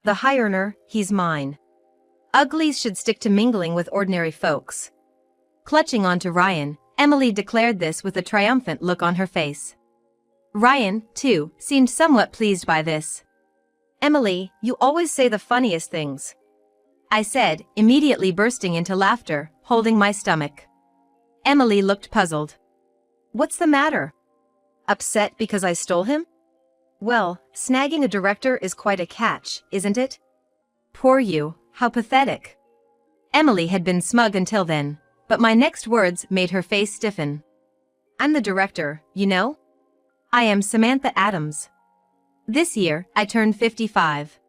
The high earner, he's mine. Uglies should stick to mingling with ordinary folks. Clutching onto Ryan, Emily declared this with a triumphant look on her face. Ryan, too, seemed somewhat pleased by this. Emily, you always say the funniest things, I said, immediately bursting into laughter, holding my stomach. Emily looked puzzled. What's the matter? Upset because I stole him? Well, snagging a director is quite a catch, isn't it? Poor you, how pathetic. Emily had been smug until then, but my next words made her face stiffen. I'm the director, you know? I am Samantha Adams. This year, I turned 55.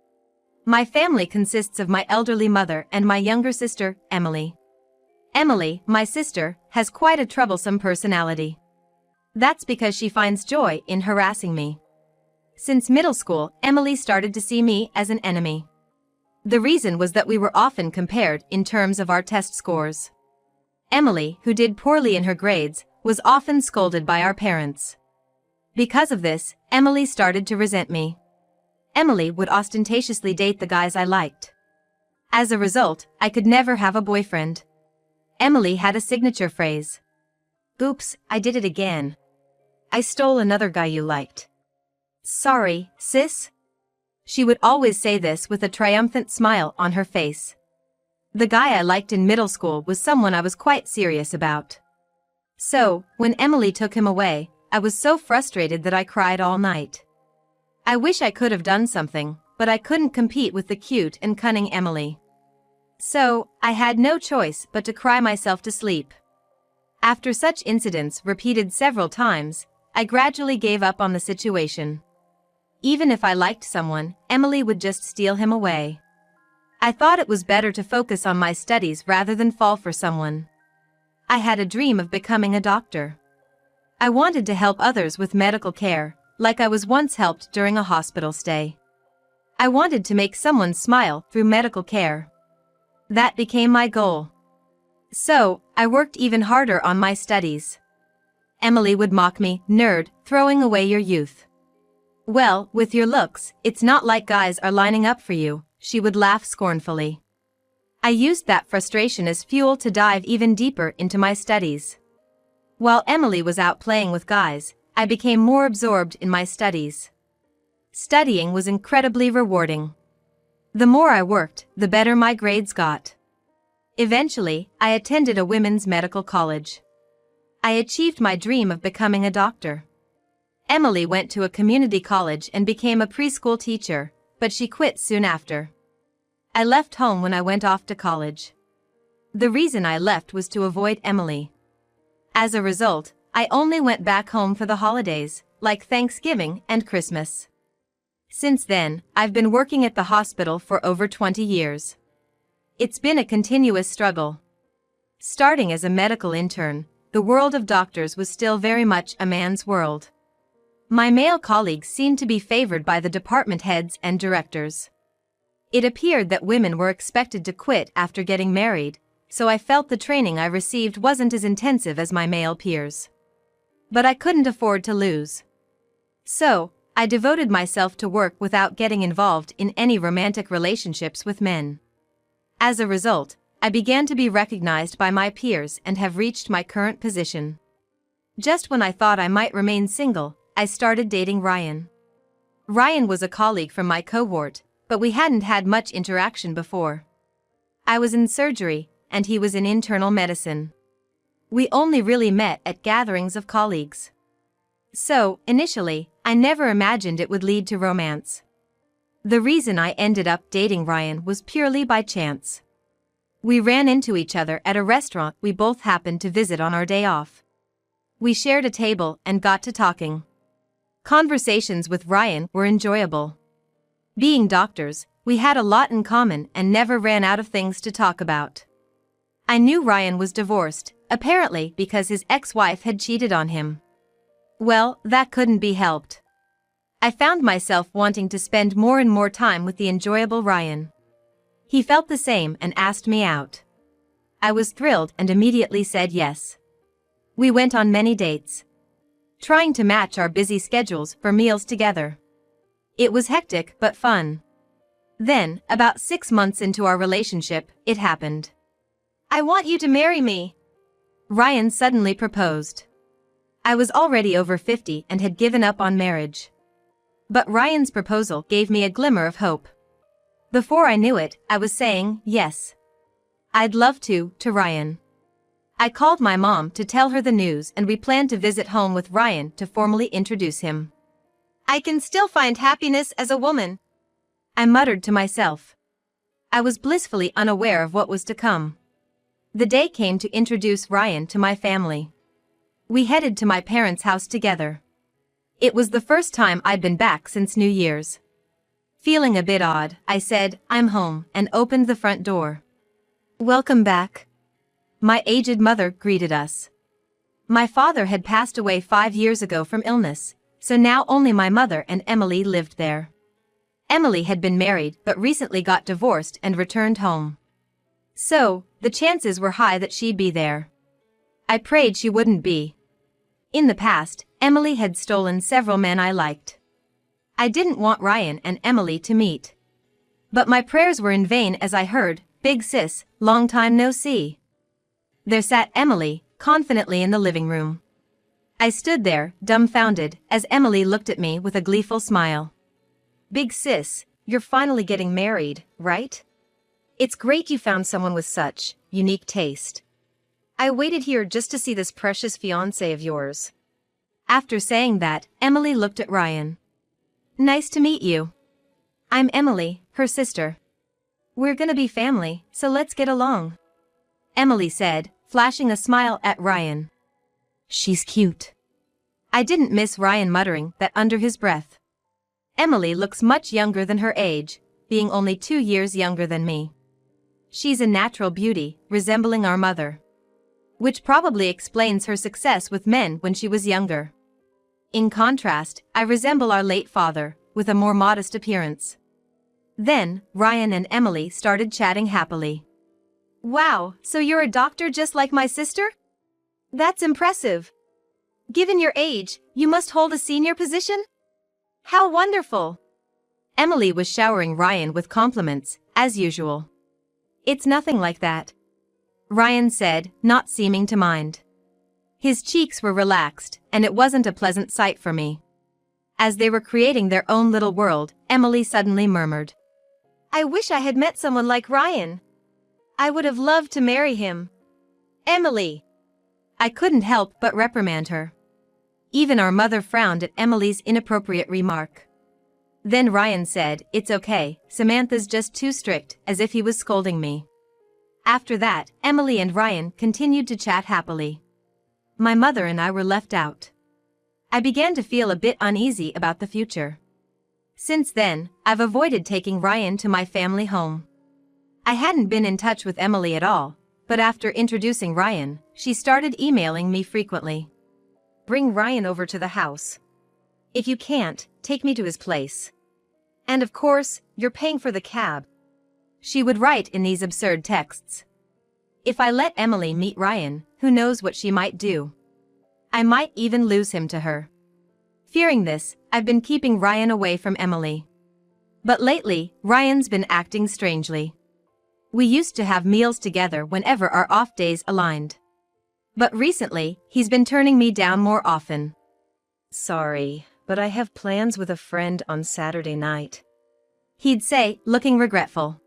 My family consists of my elderly mother and my younger sister, Emily. Emily, my sister, has quite a troublesome personality. That's because she finds joy in harassing me. Since middle school, Emily started to see me as an enemy. The reason was that we were often compared in terms of our test scores. Emily, who did poorly in her grades, was often scolded by our parents. Because of this, Emily started to resent me. Emily would ostentatiously date the guys I liked. As a result, I could never have a boyfriend. Emily had a signature phrase. Oops, I did it again. I stole another guy you liked. Sorry, sis? She would always say this with a triumphant smile on her face. The guy I liked in middle school was someone I was quite serious about. So, when Emily took him away, I was so frustrated that I cried all night. I wish I could have done something, but I couldn't compete with the cute and cunning Emily. So, I had no choice but to cry myself to sleep. After such incidents repeated several times, I gradually gave up on the situation. Even if I liked someone, Emily would just steal him away. I thought it was better to focus on my studies rather than fall for someone. I had a dream of becoming a doctor. I wanted to help others with medical care, like I was once helped during a hospital stay. I wanted to make someone smile through medical care. That became my goal. So, I worked even harder on my studies. Emily would mock me, nerd, throwing away your youth. Well, with your looks, it's not like guys are lining up for you, she would laugh scornfully. I used that frustration as fuel to dive even deeper into my studies. While Emily was out playing with guys, I became more absorbed in my studies. Studying was incredibly rewarding. The more I worked, the better my grades got. Eventually, I attended a women's medical college. I achieved my dream of becoming a doctor. Emily went to a community college and became a preschool teacher, but she quit soon after. I left home when I went off to college. The reason I left was to avoid Emily. As a result, I only went back home for the holidays, like Thanksgiving and Christmas. Since then, I've been working at the hospital for over 20 years. It's been a continuous struggle. Starting as a medical intern, the world of doctors was still very much a man's world. My male colleagues seemed to be favored by the department heads and directors. It appeared that women were expected to quit after getting married, so I felt the training I received wasn't as intensive as my male peers. But I couldn't afford to lose. So, I devoted myself to work without getting involved in any romantic relationships with men. As a result, I began to be recognized by my peers and have reached my current position. Just when I thought I might remain single, I started dating Ryan. Ryan was a colleague from my cohort, but we hadn't had much interaction before. I was in surgery, and he was in internal medicine. We only really met at gatherings of colleagues. So, initially, I never imagined it would lead to romance. The reason I ended up dating Ryan was purely by chance. We ran into each other at a restaurant we both happened to visit on our day off. We shared a table and got to talking. Conversations with Ryan were enjoyable. Being doctors, we had a lot in common and never ran out of things to talk about. I knew Ryan was divorced, apparently because his ex-wife had cheated on him. Well, that couldn't be helped. I found myself wanting to spend more and more time with the enjoyable Ryan. He felt the same and asked me out. I was thrilled and immediately said yes. We went on many dates, trying to match our busy schedules for meals together. It was hectic but fun. Then, about 6 months into our relationship, it happened. "I want you to marry me," Ryan suddenly proposed. I was already over 50 and had given up on marriage. But Ryan's proposal gave me a glimmer of hope. Before I knew it, I was saying, yes, I'd love to Ryan. I called my mom to tell her the news, and we planned to visit home with Ryan to formally introduce him. "I can still find happiness as a woman," I muttered to myself. I was blissfully unaware of what was to come. The day came to introduce Ryan to my family. We headed to my parents' house together. It was the first time I'd been back since New Year's. Feeling a bit odd, I said, "I'm home," and opened the front door. "Welcome back." My aged mother greeted us. My father had passed away 5 years ago from illness, so now only my mother and Emily lived there. Emily had been married but recently got divorced and returned home. So, the chances were high that she'd be there. I prayed she wouldn't be. In the past, Emily had stolen several men I liked. I didn't want Ryan and Emily to meet. But my prayers were in vain as I heard, "Big sis, long time no see." There sat Emily, confidently in the living room. I stood there, dumbfounded, as Emily looked at me with a gleeful smile. "Big sis, you're finally getting married, right? It's great you found someone with such unique taste. I waited here just to see this precious fiancé of yours." After saying that, Emily looked at Ryan. "Nice to meet you. I'm Emily, her sister. We're gonna be family, so let's get along," Emily said, flashing a smile at Ryan. "She's cute." I didn't miss Ryan muttering that under his breath. Emily looks much younger than her age, being only 2 years younger than me. She's a natural beauty, resembling our mother. Which probably explains her success with men when she was younger. In contrast, I resemble our late father, with a more modest appearance. Then, Ryan and Emily started chatting happily. "Wow, so you're a doctor just like my sister? That's impressive. Given your age, you must hold a senior position? How wonderful." Emily was showering Ryan with compliments, as usual. "It's nothing like that," Ryan said, not seeming to mind. His cheeks were relaxed, and it wasn't a pleasant sight for me. As they were creating their own little world, Emily suddenly murmured, "I wish I had met someone like Ryan. I would have loved to marry him." "Emily!" I couldn't help but reprimand her. Even our mother frowned at Emily's inappropriate remark. Then Ryan said, "It's okay, Samantha's just too strict," as if he was scolding me. After that, Emily and Ryan continued to chat happily. My mother and I were left out. I began to feel a bit uneasy about the future. Since then, I've avoided taking Ryan to my family home. I hadn't been in touch with Emily at all, but after introducing Ryan, she started emailing me frequently. "Bring Ryan over to the house. If you can't, take me to his place. And of course, you're paying for the cab," she would write in these absurd texts. If I let Emily meet Ryan, who knows what she might do? I might even lose him to her. Fearing this, I've been keeping Ryan away from Emily. But lately, Ryan's been acting strangely. We used to have meals together whenever our off days aligned. But recently, he's been turning me down more often. "Sorry, but I have plans with a friend on Saturday night," he'd say, looking regretful.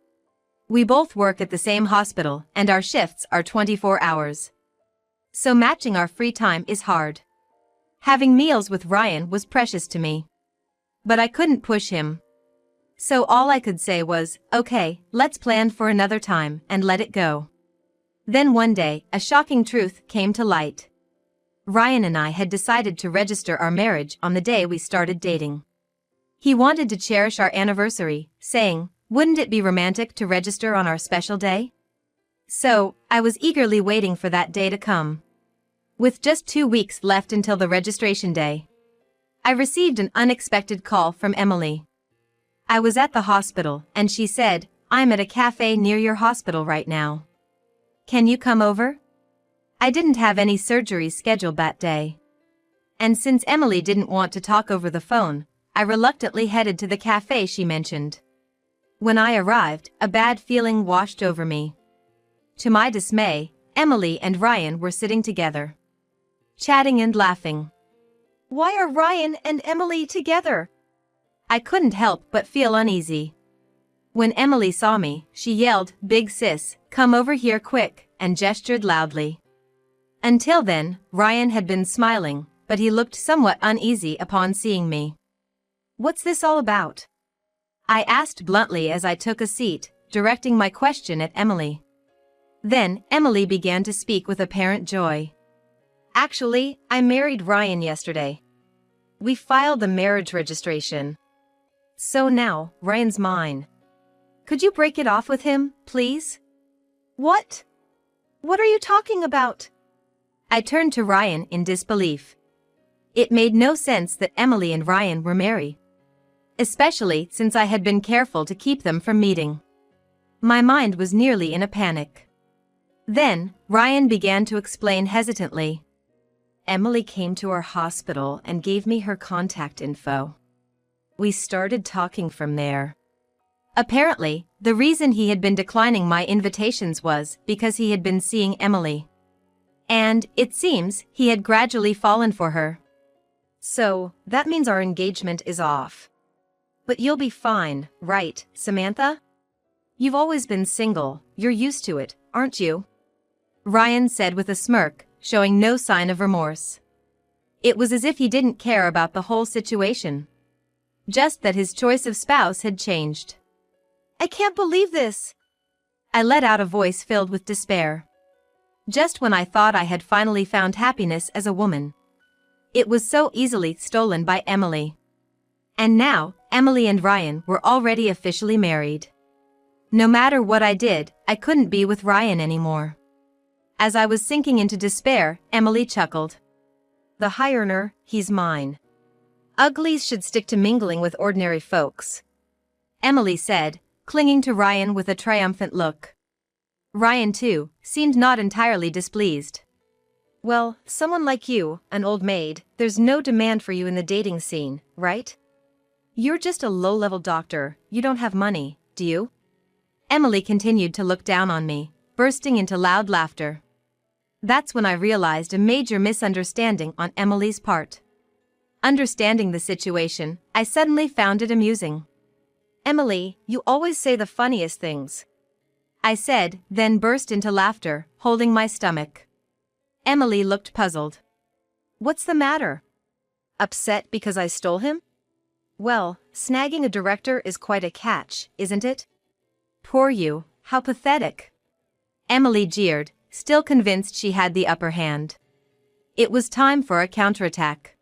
We both work at the same hospital, and our shifts are 24 hours. So matching our free time is hard. Having meals with Ryan was precious to me. But I couldn't push him. So all I could say was, "Okay, let's plan for another time," and let it go. Then one day, a shocking truth came to light. Ryan and I had decided to register our marriage on the day we started dating. He wanted to cherish our anniversary, saying, "Wouldn't it be romantic to register on our special day?" So, I was eagerly waiting for that day to come. With just 2 weeks left until the registration day, I received an unexpected call from Emily. I was at the hospital, and she said, "I'm at a cafe near your hospital right now. Can you come over?" I didn't have any surgeries scheduled that day. And since Emily didn't want to talk over the phone, I reluctantly headed to the cafe she mentioned. When I arrived, a bad feeling washed over me. To my dismay, Emily and Ryan were sitting together, chatting and laughing. Why are Ryan and Emily together? I couldn't help but feel uneasy. When Emily saw me, she yelled, "Big sis, come over here quick," and gestured loudly. Until then, Ryan had been smiling, but he looked somewhat uneasy upon seeing me. "What's this all about?" I asked bluntly as I took a seat, directing my question at Emily. Then, Emily began to speak with apparent joy. "Actually, I married Ryan yesterday. We filed the marriage registration. So now, Ryan's mine. Could you break it off with him, please?" "What? What are you talking about?" I turned to Ryan in disbelief. It made no sense that Emily and Ryan were married, especially since I had been careful to keep them from meeting. My mind was nearly in a panic. Then, Ryan began to explain hesitantly. "Emily came to our hospital and gave me her contact info. We started talking from there." Apparently, the reason he had been declining my invitations was because he had been seeing Emily. And, it seems, he had gradually fallen for her. "So, that means our engagement is off. But you'll be fine, right, Samantha? You've always been single, you're used to it, aren't you?" Ryan said with a smirk, showing no sign of remorse. It was as if he didn't care about the whole situation, just that his choice of spouse had changed. "I can't believe this!" I let out a voice filled with despair. Just when I thought I had finally found happiness as a woman, it was so easily stolen by Emily. And now, Emily and Ryan were already officially married. No matter what I did, I couldn't be with Ryan anymore. As I was sinking into despair, Emily chuckled. "The high earner, he's mine. Uglies should stick to mingling with ordinary folks," Emily said, clinging to Ryan with a triumphant look. Ryan, too, seemed not entirely displeased. "Well, someone like you, an old maid, there's no demand for you in the dating scene, right? You're just a low-level doctor, you don't have money, do you?" Emily continued to look down on me, bursting into loud laughter. That's when I realized a major misunderstanding on Emily's part. Understanding the situation, I suddenly found it amusing. "Emily, you always say the funniest things," I said, then burst into laughter, holding my stomach. Emily looked puzzled. "What's the matter? Upset because I stole him? Well, snagging a director is quite a catch, isn't it?" "Poor you, how pathetic." Emily jeered, still convinced she had the upper hand. It was time for a counterattack.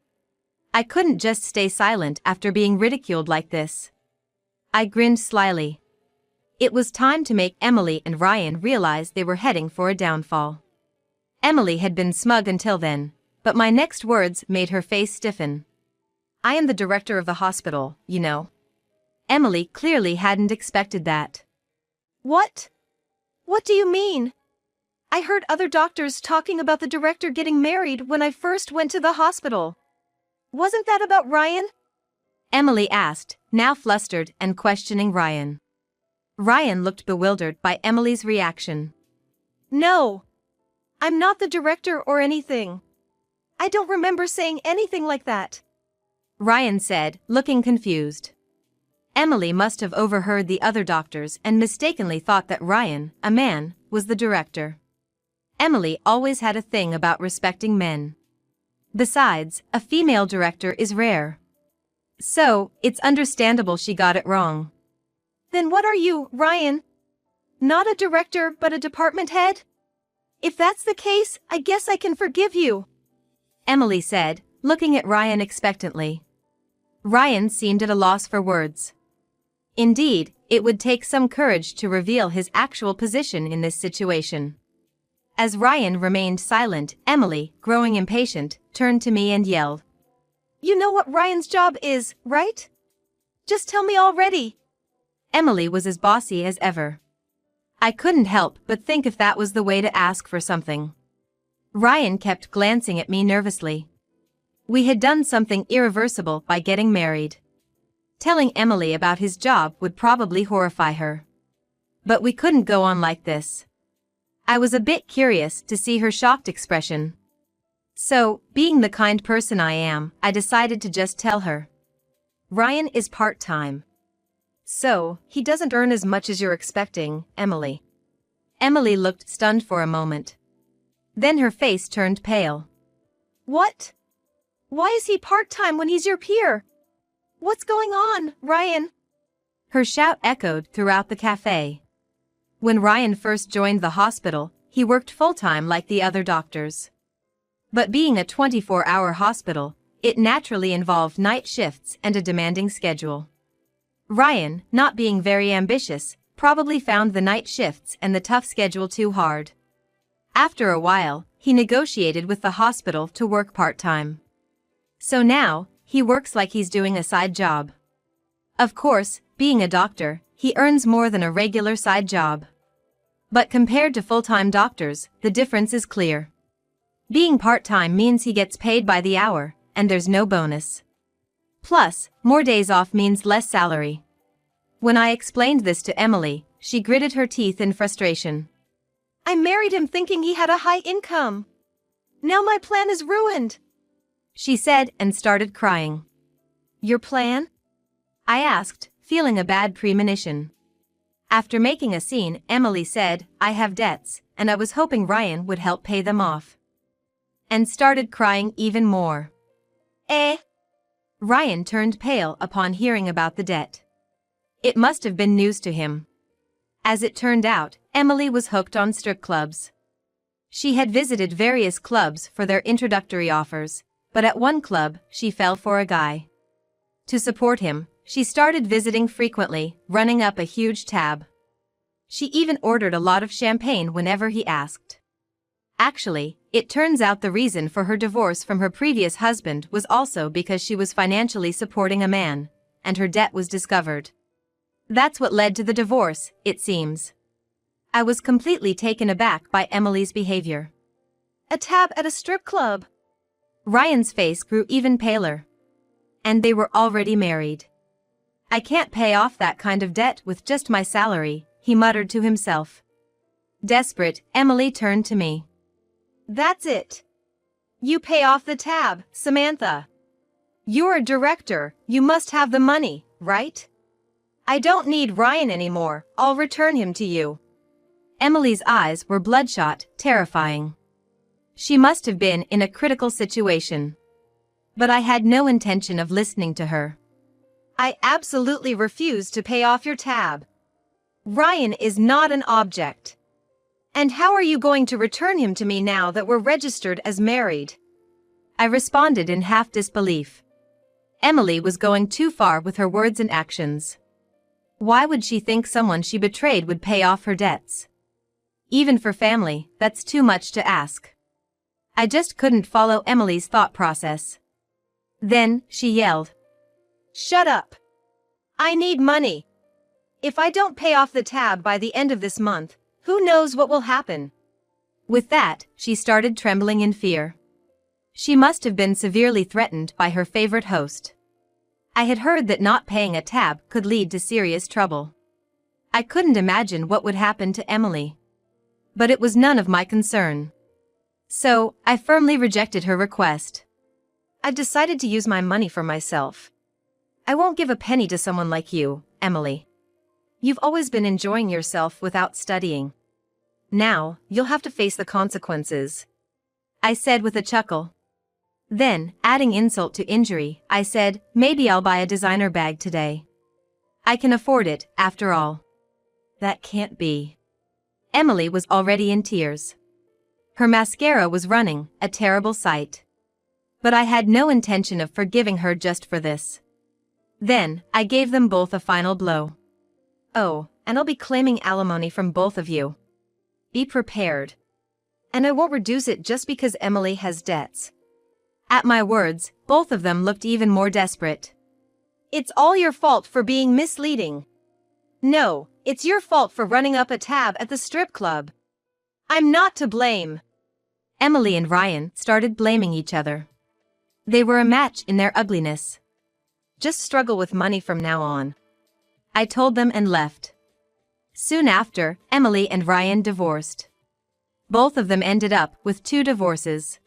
I couldn't just stay silent after being ridiculed like this. I grinned slyly. It was time to make Emily and Ryan realize they were heading for a downfall. Emily had been smug until then, but my next words made her face stiffen. "I am the director of the hospital, you know." Emily clearly hadn't expected that. "What? What do you mean? I heard other doctors talking about the director getting married when I first went to the hospital. Wasn't that about Ryan?" Emily asked, now flustered and questioning Ryan. Ryan looked bewildered by Emily's reaction. "No. I'm not the director or anything. I don't remember saying anything like that," Ryan said, looking confused. Emily must have overheard the other doctors and mistakenly thought that Ryan, a man, was the director. Emily always had a thing about respecting men. Besides, a female director is rare. So, it's understandable she got it wrong. "Then what are you, Ryan? Not a director but a department head? If that's the case, I guess I can forgive you," Emily said, looking at Ryan expectantly. Ryan seemed at a loss for words. Indeed, it would take some courage to reveal his actual position in this situation. As Ryan remained silent, Emily, growing impatient, turned to me and yelled, "You know what Ryan's job is, right? Just tell me already." Emily was as bossy as ever. I couldn't help but think if that was the way to ask for something. Ryan kept glancing at me nervously. We had done something irreversible by getting married. Telling Emily about his job would probably horrify her. But we couldn't go on like this. I was a bit curious to see her shocked expression. So, being the kind person I am, I decided to just tell her. Ryan is part-time. So, he doesn't earn as much as you're expecting, Emily. Emily looked stunned for a moment. Then her face turned pale. What? Why is he part-time when he's your peer? What's going on, Ryan? Her shout echoed throughout the cafe. When Ryan first joined the hospital, he worked full-time like the other doctors. But being a 24-hour hospital, it naturally involved night shifts and a demanding schedule. Ryan, not being very ambitious, probably found the night shifts and the tough schedule too hard. After a while, he negotiated with the hospital to work part-time. So now, he works like he's doing a side job. Of course, being a doctor, he earns more than a regular side job. But compared to full-time doctors, the difference is clear. Being part-time means he gets paid by the hour, and there's no bonus. Plus, more days off means less salary. When I explained this to Emily, she gritted her teeth in frustration. I married him thinking he had a high income. Now my plan is ruined, she said and started crying. Your plan? I asked, feeling a bad premonition. After making a scene, Emily said, I have debts, and I was hoping Ryan would help pay them off. And started crying even more. Ryan turned pale upon hearing about the debt. It must have been news to him. As it turned out, Emily was hooked on strip clubs. She had visited various clubs for their introductory offers, but at one club, she fell for a guy. To support him, she started visiting frequently, running up a huge tab. She even ordered a lot of champagne whenever he asked. Actually, it turns out the reason for her divorce from her previous husband was also because she was financially supporting a man, and her debt was discovered. That's what led to the divorce, it seems. I was completely taken aback by Emily's behavior. A tab at a strip club. Ryan's face grew even paler. And they were already married. I can't pay off that kind of debt with just my salary, he muttered to himself. Desperate, Emily turned to me. That's it. You pay off the tab, Samantha. You're a director, you must have the money, right? I don't need Ryan anymore, I'll return him to you. Emily's eyes were bloodshot, terrifying. She must have been in a critical situation. But I had no intention of listening to her. I absolutely refuse to pay off your tab. Ryan is not an object. And how are you going to return him to me now that we're registered as married? I responded in half disbelief. Emily was going too far with her words and actions. Why would she think someone she betrayed would pay off her debts? Even for family, that's too much to ask. I just couldn't follow Emily's thought process. Then, she yelled. Shut up! I need money. If I don't pay off the tab by the end of this month, who knows what will happen? With that, she started trembling in fear. She must have been severely threatened by her favorite host. I had heard that not paying a tab could lead to serious trouble. I couldn't imagine what would happen to Emily. But it was none of my concern. So, I firmly rejected her request. I've decided to use my money for myself. I won't give a penny to someone like you, Emily. You've always been enjoying yourself without studying. Now, you'll have to face the consequences. I said with a chuckle. Then, adding insult to injury, I said, maybe I'll buy a designer bag today. I can afford it, after all. That can't be. Emily was already in tears. Her mascara was running, a terrible sight. But I had no intention of forgiving her just for this. Then, I gave them both a final blow. Oh, and I'll be claiming alimony from both of you. Be prepared. And I won't reduce it just because Emily has debts. At my words, both of them looked even more desperate. It's all your fault for being misleading. No, it's your fault for running up a tab at the strip club. I'm not to blame. Emily and Ryan started blaming each other. They were a match in their ugliness. Just struggle with money from now on. I told them and left. Soon after, Emily and Ryan divorced. Both of them ended up with 2 divorces.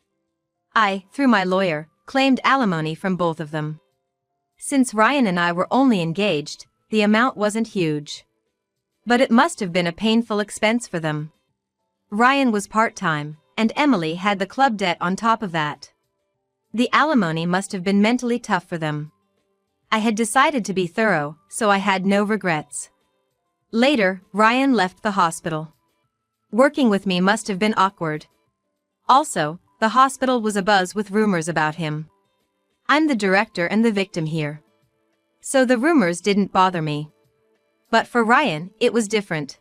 I, through my lawyer, claimed alimony from both of them. Since Ryan and I were only engaged, the amount wasn't huge. But it must have been a painful expense for them. Ryan was part-time, and Emily had the club debt on top of that. The alimony must have been mentally tough for them. I had decided to be thorough, so I had no regrets. Later, Ryan left the hospital. Working with me must have been awkward. Also, the hospital was abuzz with rumors about him. I'm the director and the victim here. So the rumors didn't bother me. But for Ryan, it was different.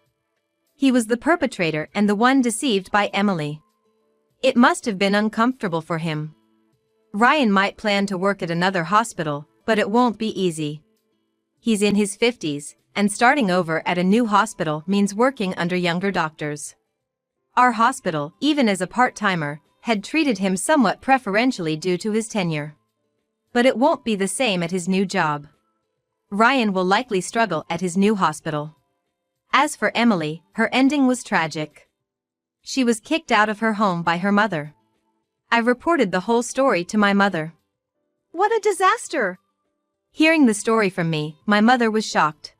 He was the perpetrator and the one deceived by Emily. It must have been uncomfortable for him. Ryan might plan to work at another hospital, but it won't be easy. He's in his 50s, and starting over at a new hospital means working under younger doctors. Our hospital, even as a part-timer, had treated him somewhat preferentially due to his tenure. But it won't be the same at his new job. Ryan will likely struggle at his new hospital. As for Emily, her ending was tragic. She was kicked out of her home by her mother. I reported the whole story to my mother. "What a disaster!" Hearing the story from me, my mother was shocked.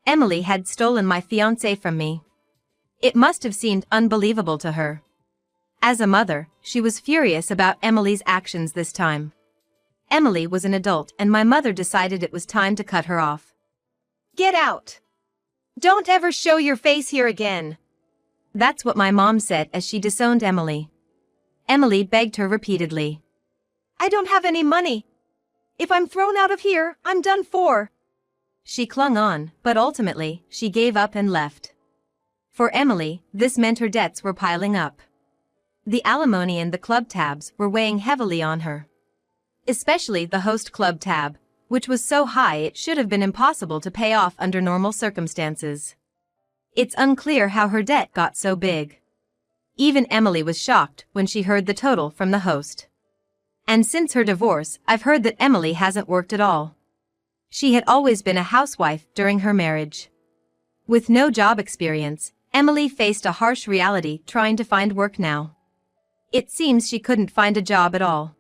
Emily had stolen my fiancé from me. It must have seemed unbelievable to her. As a mother, she was furious about Emily's actions this time. Emily was an adult and my mother decided it was time to cut her off. "Get out! Don't ever show your face here again!" That's what my mom said as she disowned Emily. Emily begged her repeatedly. "I don't have any money. If I'm thrown out of here, I'm done for." She clung on, but ultimately, she gave up and left. For Emily, this meant her debts were piling up. The alimony and the club tabs were weighing heavily on her. Especially the host club tab, which was so high it should have been impossible to pay off under normal circumstances. It's unclear how her debt got so big. Even Emily was shocked when she heard the total from the host. And since her divorce, I've heard that Emily hasn't worked at all. She had always been a housewife during her marriage. With no job experience, Emily faced a harsh reality trying to find work now. It seems she couldn't find a job at all.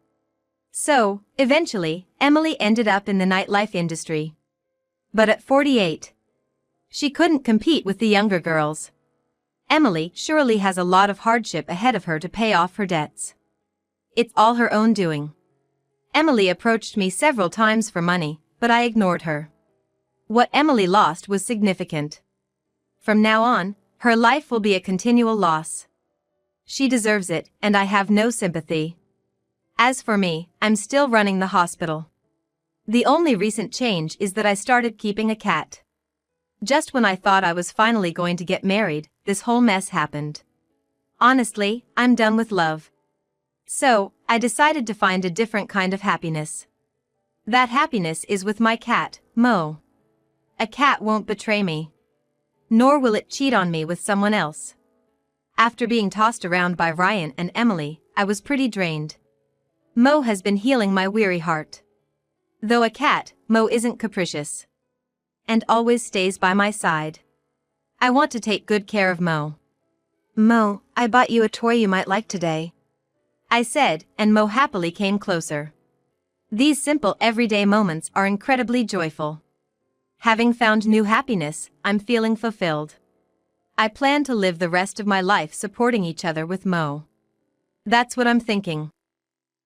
So, eventually, Emily ended up in the nightlife industry. But at 48, she couldn't compete with the younger girls. Emily surely has a lot of hardship ahead of her to pay off her debts. It's all her own doing. Emily approached me several times for money, but I ignored her. What Emily lost was significant. From now on, her life will be a continual loss. She deserves it, and I have no sympathy. As for me, I'm still running the hospital. The only recent change is that I started keeping a cat. Just when I thought I was finally going to get married, this whole mess happened. Honestly, I'm done with love. So, I decided to find a different kind of happiness. That happiness is with my cat, Mo. A cat won't betray me. Nor will it cheat on me with someone else. After being tossed around by Ryan and Emily, I was pretty drained. Mo has been healing my weary heart. Though a cat, Mo isn't capricious. And always stays by my side. I want to take good care of Mo. "Mo, I bought you a toy you might like today," I said, and Mo happily came closer. These simple everyday moments are incredibly joyful. Having found new happiness, I'm feeling fulfilled. I plan to live the rest of my life supporting each other with Mo. That's what I'm thinking.